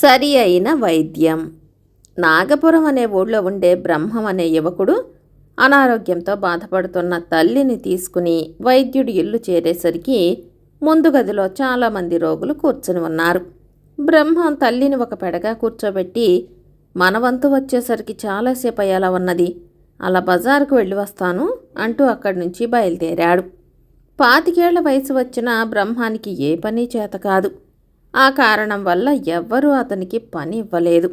సరి అయిన వైద్యం. నాగపురం అనే ఊళ్ళో ఉండే బ్రహ్మం అనే యువకుడు అనారోగ్యంతో బాధపడుతున్న తల్లిని తీసుకుని వైద్యుడి ఇల్లు చేరేసరికి ముందు గదిలో చాలామంది రోగులు కూర్చుని ఉన్నారు. బ్రహ్మం తల్లిని ఒక పెడగా కూర్చోబెట్టి, మన వంతు వచ్చేసరికి చాలాసేపు అయ్యేలా ఉన్నది, అలా బజారుకు వెళ్ళి వస్తాను అంటూ అక్కడి నుంచి బయలుదేరాడు. 25 వయసు వచ్చిన బ్రహ్మానికి ఏ పని చేత కాదు. ఆ కారణం వల్ల ఎవ్వరూ అతనికి పని ఇవ్వలేదు.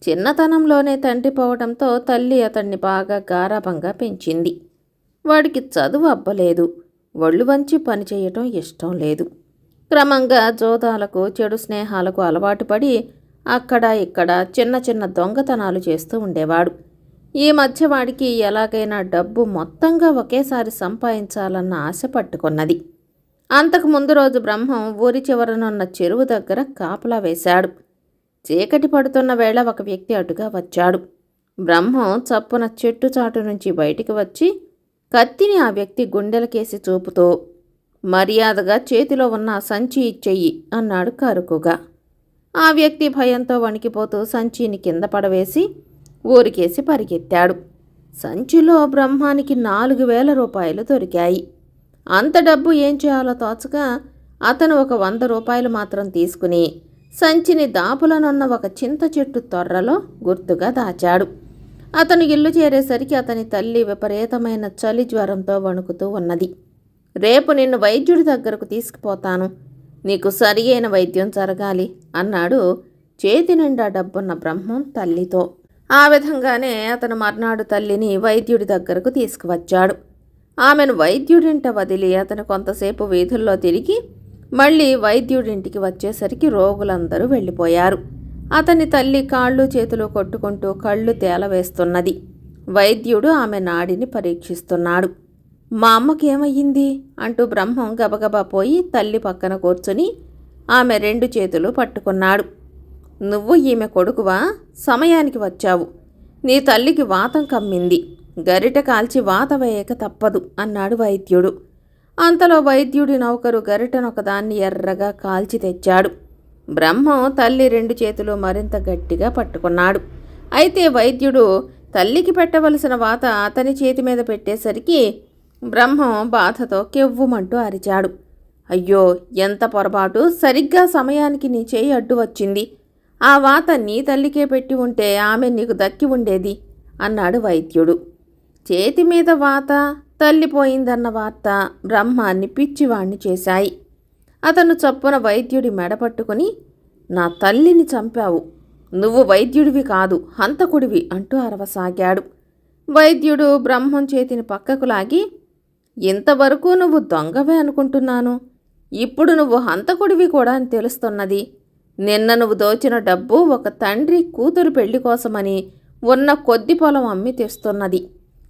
చిన్నతనంలోనే తండ్రి పోవడంతో తల్లి అతన్ని బాగా గారాబంగా పెంచింది. వాడికి చదువు అబ్బలేదు, ఒళ్ళు వంచి పని చేయటం ఇష్టం లేదు. క్రమంగా జోదాలకు, చెడు స్నేహాలకు అలవాటు పడి అక్కడ ఇక్కడ చిన్న చిన్న దొంగతనాలు చేస్తూ ఉండేవాడు. ఈ మధ్య వాడికి ఎలాగైనా డబ్బు మొత్తంగా ఒకేసారి సంపాదించాలన్న ఆశ పట్టుకున్నది. అంతకు ముందు రోజు బ్రహ్మం ఊరి చివరనున్న చెరువు దగ్గర కాపలా వేశాడు. చీకటి పడుతున్న వేళ ఒక వ్యక్తి అటుగా వచ్చాడు. బ్రహ్మం చప్పున చెట్టు చాటు నుంచి బయటికి వచ్చి కత్తిని ఆ వ్యక్తి గుండెలకేసి చూపుతూ, మర్యాదగా చేతిలో ఉన్న సంచి ఇచ్చెయ్యి అన్నాడు కరుకుగా. ఆ వ్యక్తి భయంతో వణికిపోతూ సంచిని కింద పడవేసి ఊరికేసి పరిగెత్తాడు. సంచిలో బ్రహ్మానికి 4,000 రూపాయలు దొరికాయి. అంత డబ్బు ఏం చేయాలో తోచక అతను ఒక 100 రూపాయలు మాత్రం తీసుకుని సంచిని దాపులనున్న ఒక చింత చెట్టు తొర్రలో గుర్తుగా దాచాడు. అతను ఇల్లు చేరేసరికి అతని తల్లి విపరీతమైన చలి జ్వరంతో వణుకుతూ ఉన్నది. రేపు నిన్ను వైద్యుడి దగ్గరకు తీసుకుపోతాను, నీకు సరి అయిన వైద్యం జరగాలి అన్నాడు చేతి నిండా డబ్బున్న బ్రహ్మం తల్లితో. ఆ విధంగానే అతను మర్నాడు తల్లిని వైద్యుడి దగ్గరకు తీసుకువచ్చాడు. ఆమెను వైద్యుడింట వదిలి అతను కొంతసేపు వీధుల్లో తిరిగి మళ్ళీ వైద్యుడింటికి వచ్చేసరికి రోగులందరూ వెళ్ళిపోయారు. అతని తల్లి కాళ్ళు చేతులు కొట్టుకుంటూ కళ్ళు తేలవేస్తున్నది. వైద్యుడు ఆమె నాడిని పరీక్షిస్తున్నాడు. మా అమ్మకి ఏమయ్యింది అంటూ బ్రహ్మం గబగబా పోయి తల్లి పక్కన కూర్చుని ఆమె 2 చేతులు పట్టుకున్నాడు. నువ్వు ఈమె కొడుకువా? సమయానికి వచ్చావు. నీ తల్లికి వాతం కమ్మింది, గరిట కాల్చి వాత వేయక తప్పదు అన్నాడు వైద్యుడు. అంతలో వైద్యుడి నౌకరు గరిటనొకదాన్ని ఎర్రగా కాల్చి తెచ్చాడు. బ్రహ్మం తల్లి 2 చేతులు మరింత గట్టిగా పట్టుకున్నాడు. అయితే వైద్యుడు తల్లికి పెట్టవలసిన వాత అతని చేతి మీద పెట్టేసరికి బ్రహ్మం బాధతో కెవ్వుమంటూ అరిచాడు. అయ్యో, ఎంత పొరపాటు! సరిగ్గా సమయానికి నీ చేయి అడ్డు వచ్చింది. ఆ వాత నీ తల్లికే పెట్టి ఉంటే ఆమె నీకు దక్కి ఉండేది అన్నాడు వైద్యుడు. చేతి మీద వాత, తల్లిపోయిందన్న వార్త బ్రహ్మాన్ని పిచ్చివాణ్ణి చేశాయి. అతను చప్పున వైద్యుడి మెడపట్టుకుని, నా తల్లిని చంపావు, నువ్వు వైద్యుడివి కాదు, హంతకుడివి అంటూ అరవసాగాడు. వైద్యుడు బ్రహ్మం చేతిని పక్కకు లాగి, ఇంతవరకు నువ్వు దొంగవే అనుకుంటున్నాను, ఇప్పుడు నువ్వు హంతకుడివి కూడా అని తెలుస్తున్నది. నిన్న నువ్వు దోచిన డబ్బు ఒక తండ్రి కూతురు పెళ్లి కోసమని ఉన్న కొద్ది పొలం అమ్మి తెస్తున్నది.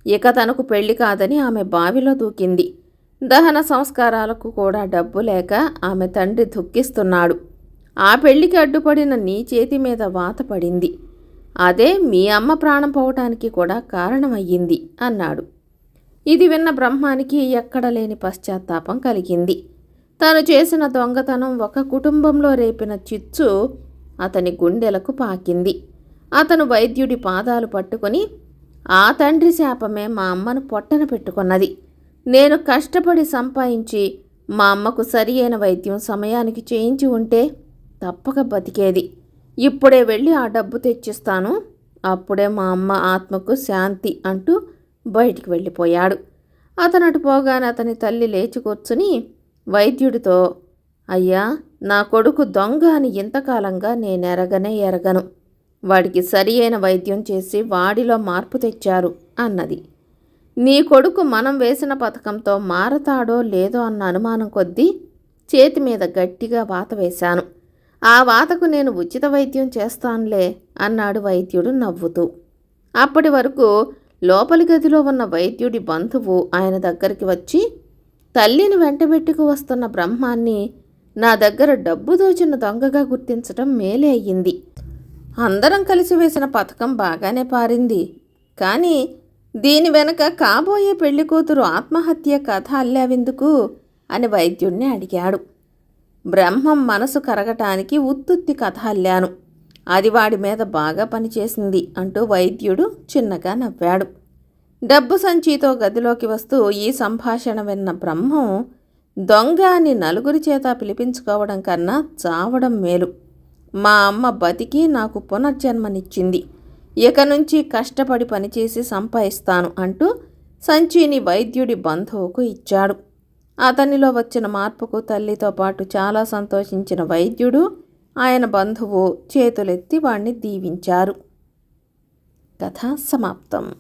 ఇక తనకు పెళ్లి కాదని ఆమె బావిలో దూకింది. దహన సంస్కారాలకు కూడా డబ్బు లేక ఆమె తండ్రి దుఃఖిస్తున్నాడు. ఆ పెళ్లికి అడ్డుపడిన నీ చేతి మీద వాత పడింది. అదే మీ అమ్మ ప్రాణం పోవటానికి కూడా కారణమయ్యింది అన్నాడు. ఇది విన్న బ్రహ్మానికి ఎక్కడ లేని పశ్చాత్తాపం కలిగింది. తను చేసిన దొంగతనం ఒక కుటుంబంలో రేపిన చిచ్చు అతని గుండెలకు పాకింది. అతను వైద్యుడి పాదాలు పట్టుకొని, ఆ తండ్రి శాపమే మా అమ్మను పొట్టన పెట్టుకున్నది. నేను కష్టపడి సంపాదించి మా అమ్మకు సరి అయిన వైద్యం సమయానికి చేయించి ఉంటే తప్పక బతికేది. ఇప్పుడే వెళ్ళి ఆ డబ్బు తెచ్చిస్తాను, అప్పుడే మా అమ్మ ఆత్మకు శాంతి అంటూ బయటికి వెళ్ళిపోయాడు. అతనటు పోగానే అతని తల్లి లేచి కూర్చుని వైద్యుడితో, అయ్యా, నా కొడుకు దొంగ అని ఇంతకాలంగా నేనెరగనే ఎరగను. వాడికి సరి అయిన వైద్యం చేసి వాడిలో మార్పు తెచ్చారు అన్నది. నీ కొడుకు మనం వేసిన పథకంతో మారతాడో లేదో అన్న అనుమానం కొద్దీ చేతి మీద గట్టిగా వాత వేశాను. ఆ వాతకు నేను ఉచిత వైద్యం చేస్తానులే అన్నాడు వైద్యుడు నవ్వుతూ. అప్పటి వరకు లోపలి గదిలో ఉన్న వైద్యుడి బంధువు ఆయన దగ్గరికి వచ్చి, తల్లిని వెంటబెట్టుకు వస్తున్న బ్రహ్మాన్ని నా దగ్గర డబ్బు దోచిన దొంగగా గుర్తించడం మేలే అయ్యింది. అందరం కలిసి వేసిన పథకం బాగానే పారింది, కానీ దీని వెనక కాబోయే పెళ్లి కూతురు ఆత్మహత్య కథ అల్లావెందుకు అని వైద్యుడిని అడిగాడు. బ్రహ్మం మనసు కరగటానికి ఉత్తుత్తి కథ అల్లాను. అది వాడి మీద బాగా పనిచేసింది అంటూ వైద్యుడు చిన్నగా నవ్వాడు. డబ్బు సంచితో గదిలోకి వస్తూ ఈ సంభాషణ విన్న బ్రహ్మం, దొంగ అని నలుగురి చేత పిలిపించుకోవడం కన్నా చావడం మేలు. మా అమ్మ బతికి నాకు పునర్జన్మనిచ్చింది. ఇక నుంచి కష్టపడి పనిచేసి సంపాదిస్తాను అంటూ సంచిని వైద్యుడి బంధువుకు ఇచ్చాడు. అతనిలో వచ్చిన మార్పుకు తల్లితో పాటు చాలా సంతోషించిన వైద్యుడు, ఆయన బంధువు చేతులెత్తి వాణ్ణి దీవించారు. కథ సమాప్తం.